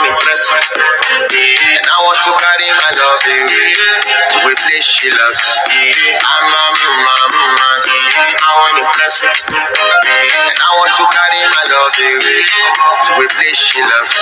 want impress her. And I want to carry my love away to a place she loves. I want impress her. And I want to carry my love away to a place she loves.